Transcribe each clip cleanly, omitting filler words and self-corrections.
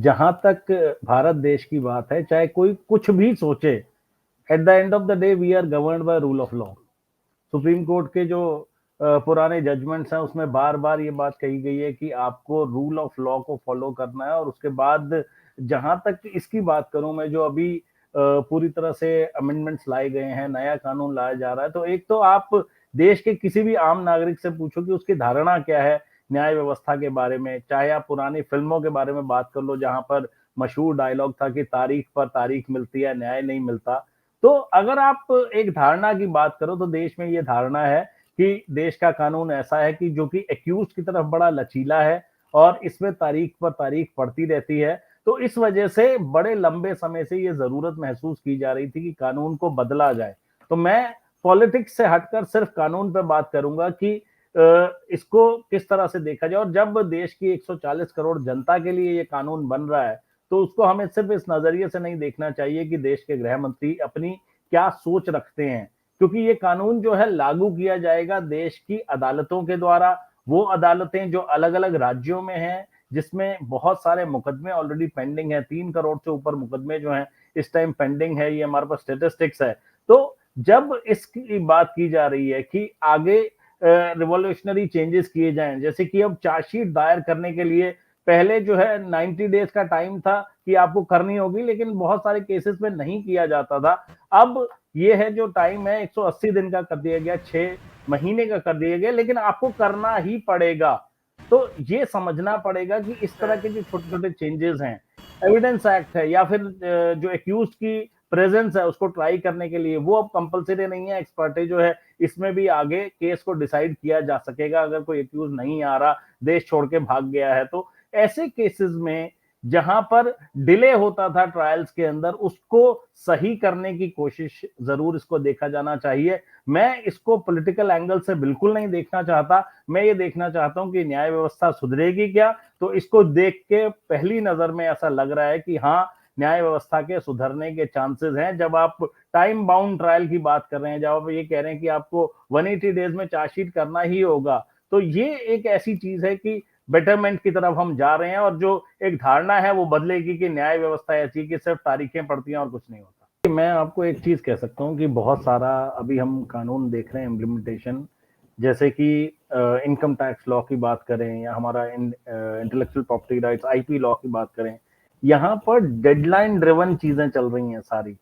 जहां तक भारत देश की बात है, चाहे कोई कुछ भी सोचे, at the end of the day we are governed by rule of law. Supreme court के जो पुराने जजमेंट्स हैं उसमें बार बार ये बात कही गई है कि आपको रूल ऑफ लॉ को फॉलो करना है। और उसके बाद जहां तक इसकी बात करूं मैं, जो अभी पूरी तरह से अमेंडमेंट्स लाए गए हैं, नया कानून लाया जा रहा है, तो एक तो आप देश के किसी भी आम नागरिक से पूछो कि उसकी धारणा क्या है न्याय व्यवस्था के बारे में। चाहे आप पुरानी फिल्मों के बारे में बात कर लो, जहां पर मशहूर डायलॉग था कि तारीख पर तारीख मिलती है, न्याय नहीं मिलता। तो अगर आप एक धारणा की बात करो तो देश में ये धारणा है कि देश का कानून ऐसा है कि जो कि एक्यूज की तरफ बड़ा लचीला है और इसमें तारीख पर तारीख पड़ती रहती है। तो इस वजह से बड़े लंबे समय से ये जरूरत महसूस की जा रही थी कि कानून को बदला जाए। तो मैं पॉलिटिक्स से हटकर सिर्फ कानून पर बात करूंगा कि इसको किस तरह से देखा जाए। और जब देश की 140 करोड़ जनता के लिए ये कानून बन रहा है तो उसको हमें सिर्फ इस नजरिए से नहीं देखना चाहिए कि देश के गृह मंत्री अपनी क्या सोच रखते हैं, क्योंकि ये कानून जो है लागू किया जाएगा देश की अदालतों के द्वारा। वो अदालतें जो अलग अलग राज्यों में हैं, जिसमें बहुत सारे मुकदमे ऑलरेडी पेंडिंग है, 3 करोड़ से ऊपर मुकदमे जो हैं इस टाइम पेंडिंग है, ये हमारे पास स्टेटिस्टिक्स है। तो जब इसकी बात की जा रही है कि आगे रिवॉल्यूशनरी चेंजेस किए जाएं, जैसे कि अब चार्जशीट दायर करने के लिए पहले जो है 90 डेज का टाइम था कि आपको करनी होगी, लेकिन बहुत सारे केसेस में नहीं किया जाता था। अब ये है जो टाइम है 180 दिन का कर दिया गया, 6 महीने का कर दिया गया, लेकिन आपको करना ही पड़ेगा। तो ये समझना पड़ेगा कि इस तरह के जो छोटे छोटे चेंजेस हैं, एविडेंस एक्ट है या फिर जो एक्यूज की प्रेजेंस है उसको ट्राई करने के लिए, वो अब कंपलसरी नहीं है। एक्सपर्टे जो है इसमें भी आगे केस को डिसाइड किया जा सकेगा अगर कोई एक्यूज नहीं आ रहा, देश छोड़ के भाग गया है। तो ऐसे केसेस में जहां पर डिले होता था ट्रायल्स के अंदर, उसको सही करने की कोशिश जरूर इसको देखा जाना चाहिए। मैं इसको पॉलिटिकल एंगल से बिल्कुल नहीं देखना चाहता। मैं ये देखना चाहता हूं कि न्याय व्यवस्था सुधरेगी क्या। तो इसको देख के पहली नजर में ऐसा लग रहा है कि हाँ, न्याय व्यवस्था के सुधरने के चांसेस हैं। जब आप टाइम बाउंड ट्रायल की बात कर रहे हैं, जब आप ये कह रहे हैं कि आपको 180 डेज में चार्जशीट करना ही होगा, तो ये एक ऐसी चीज है कि बेटरमेंट की तरफ हम जा रहे हैं। और जो एक धारणा है वो बदलेगी कि न्याय व्यवस्था ऐसी कि सिर्फ तारीखें पड़ती हैं और कुछ नहीं होता। मैं आपको एक चीज कह सकता हूँ कि बहुत सारा अभी हम कानून देख रहे हैं इम्प्लीमेंटेशन, जैसे कि इनकम टैक्स लॉ की बात करें या हमारा intellectual property rights IP law की बात करें, यहाँ पर डेडलाइन ड्रिवन चीजें चल रही हैं सारी,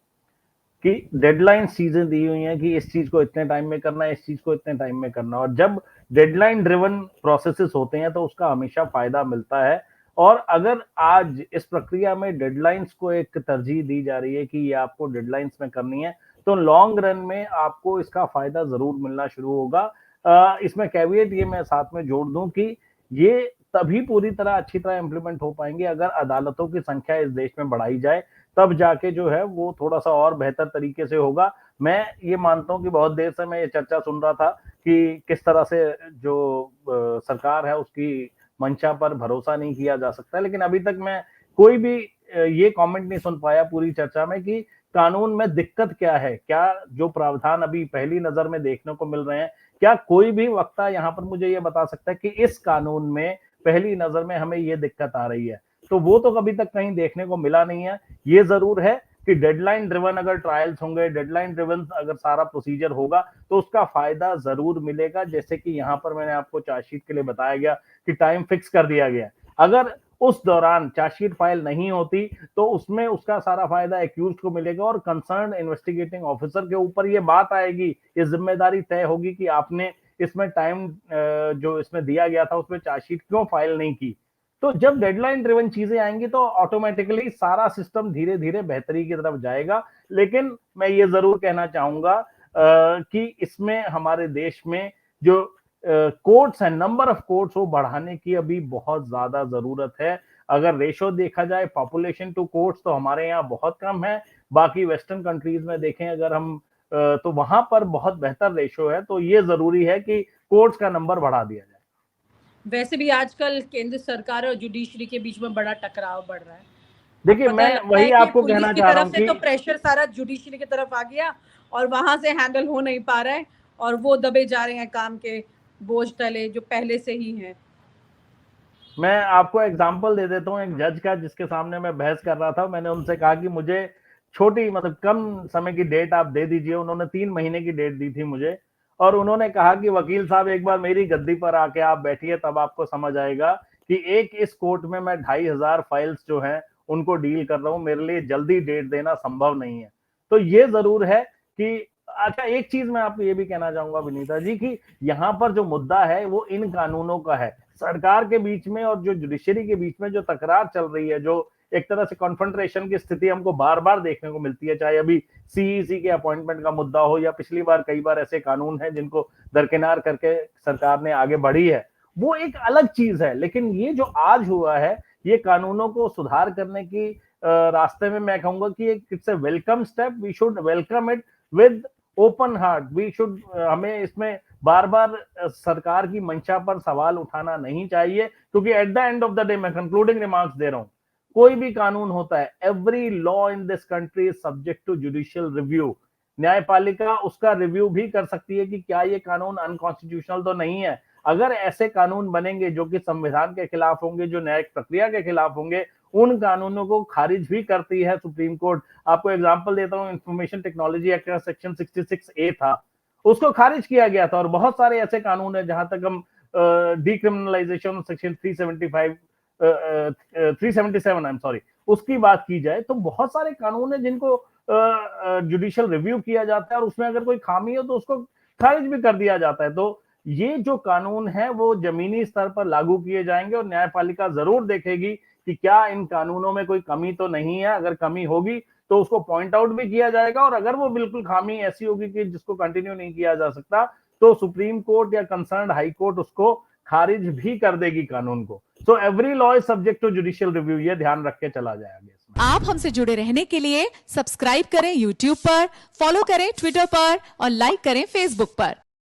कि डेडलाइन चीजें दी हुई हैं कि इस चीज को इतने टाइम में करना है, इस चीज को इतने टाइम में करना है। और जब डेडलाइन ड्रिवन प्रोसेसेस होते हैं तो उसका हमेशा फायदा मिलता है। और अगर आज इस प्रक्रिया में डेडलाइंस को एक तरजीह दी जा रही है कि ये आपको डेडलाइंस में करनी है, तो लॉन्ग रन में आपको इसका फायदा जरूर मिलना शुरू होगा। इसमें कैविएट ये मैं साथ में जोड़ दूं कि ये तभी पूरी तरह अच्छी तरह इंप्लीमेंट हो पाएंगे अगर अदालतों की संख्या इस देश में बढ़ाई जाए, तब जाके जो है वो थोड़ा सा और बेहतर तरीके से होगा। मैं ये मानता हूँ कि बहुत देर से मैं ये चर्चा सुन रहा था कि किस तरह से जो सरकार है उसकी मंशा पर भरोसा नहीं किया जा सकता, लेकिन अभी तक मैं कोई भी ये कमेंट नहीं सुन पाया पूरी चर्चा में कि कानून में दिक्कत क्या है, क्या जो प्रावधान अभी पहली नजर में देखने को मिल रहे हैं, क्या कोई भी वक्ता यहाँ पर मुझे ये बता सकता है कि इस कानून में पहली नजर में हमें ये दिक्कत आ रही है। तो वो तो कभी तक कहीं देखने को मिला नहीं है। ये जरूर है कि डेडलाइन ड्रिवन अगर ट्रायल्स होंगे, डेडलाइन ड्रिवन अगर सारा प्रोसीजर होगा, तो उसका फायदा जरूर मिलेगा। जैसे कि यहाँ पर मैंने आपको चार्जशीट के लिए बताया गया कि टाइम फिक्स कर दिया गया, अगर उस दौरान चार्जशीट फाइल नहीं होती तो उसमें उसका सारा फायदा एक्यूज को मिलेगा और कंसर्न इन्वेस्टिगेटिंग ऑफिसर के ऊपर ये बात आएगी, ये जिम्मेदारी तय होगी कि आपने इसमें टाइम जो इसमें दिया गया था उसमें चार्जशीट क्यों फाइल नहीं की। तो जब डेडलाइन ड्रिवन चीजें आएंगी तो ऑटोमेटिकली सारा सिस्टम धीरे धीरे बेहतरी की तरफ जाएगा। लेकिन मैं ये जरूर कहना चाहूंगा कि इसमें हमारे देश में जो कोर्ट्स है, नंबर ऑफ कोर्ट्स वो बढ़ाने की अभी बहुत ज्यादा जरूरत है। अगर रेशो देखा जाए पॉपुलेशन टू कोर्ट्स तो हमारे यहाँ बहुत कम है। बाकी वेस्टर्न कंट्रीज में देखें अगर हम तो वहां पर बहुत बेहतर रेशो है। तो ये जरूरी है कि कोर्ट्स का नंबर बढ़ा दिया जाए। वैसे भी आजकल केंद्र सरकार और जुडिशरी के बीच में बड़ा टकराव बढ़ रहा है। देखिए मैं वही आपको पुलिस कहना की चाह रहा तरफ हूँ से कि तो प्रेशर सारा जुडिशरी की तरफ आ गया और वहां से हैंडल हो नहीं पा रहा है और वो दबे जा रहे हैं काम के बोझ तले जो पहले से ही हैं। मैं आपको एग्जांपल दे देता हूँ एक जज का जिसके सामने मैं बहस कर रहा था। मैंने उनसे कहा कि मुझे छोटी मतलब कम समय की डेट आप दे दीजिए। उन्होंने 3 महीने की डेट दी थी मुझे और उन्होंने कहा कि वकील साहब एक बार मेरी गद्दी पर आके आप बैठिए तब आपको समझ आएगा कि एक इस कोर्ट में मैं 2500 फाइल्स जो हैं उनको डील कर रहा हूँ, मेरे लिए जल्दी डेट देना संभव नहीं है। तो ये जरूर है कि अच्छा एक चीज मैं आपको ये भी कहना चाहूंगा विनीता जी कि यहाँ पर जो मुद्दा है वो इन कानूनों का है, सरकार के बीच में और जो जुडिशरी के बीच में जो तकरार चल रही है, जो एक तरह से कॉन्फ्रंट्रेशन की स्थिति हमको बार बार देखने को मिलती है, चाहे अभी सीईसी के अपॉइंटमेंट का मुद्दा हो या पिछली बार कई बार ऐसे कानून हैं जिनको दरकिनार करके सरकार ने आगे बढ़ी है, वो एक अलग चीज है। लेकिन ये जो आज हुआ है ये कानूनों को सुधार करने की रास्ते में मैं कहूंगा कि it's a welcome step. We should welcome it with open heart. We should हमें इसमें बार बार सरकार की मंशा पर सवाल उठाना नहीं चाहिए, क्योंकि at the end of the day मैं कंक्लूडिंग रिमार्क्स दे रहा हूं, कोई भी कानून होता है, every law in this country is subject to judicial review. न्यायपालिका उसका रिव्यू भी कर सकती है कि क्या ये कानून अनकॉन्स्टिट्यूशनल तो नहीं है। अगर ऐसे कानून बनेंगे जो कि संविधान के खिलाफ होंगे, जो न्यायिक प्रक्रिया के खिलाफ होंगे, उन कानूनों को खारिज भी करती है सुप्रीम कोर्ट। आपको एग्जांपल देता हूं, इंफॉर्मेशन टेक्नोलॉजी एक्ट का सेक्शन 66A था, उसको खारिज किया गया था। और बहुत सारे ऐसे कानून है, जहां तक हम decriminalisation section 375 377 I am sorry उसकी बात की जाए, तो बहुत सारे कानून है जिनको जुडिशियल रिव्यू किया जाता है और उसमें अगर कोई खामी हो तो उसको खारिज भी कर दिया जाता है। तो ये जो कानून है वो जमीनी स्तर पर लागू किए जाएंगे और न्यायपालिका जरूर देखेगी कि क्या इन कानूनों में कोई कमी तो नहीं है। अगर कमी होगी तो उसको पॉइंट आउट भी किया जाएगा, और अगर वो बिल्कुल खामी ऐसी होगी कि जिसको कंटिन्यू नहीं किया जा सकता, तो सुप्रीम कोर्ट या कंसर्न हाई कोर्ट उसको खारिज भी कर देगी कानून को। So every law is subject to judicial review, ये ध्यान रख के चला जाएगा इसमें। आप हमसे जुड़े रहने के लिए सब्सक्राइब करें YouTube पर, फॉलो करें Twitter पर और लाइक करें Facebook पर।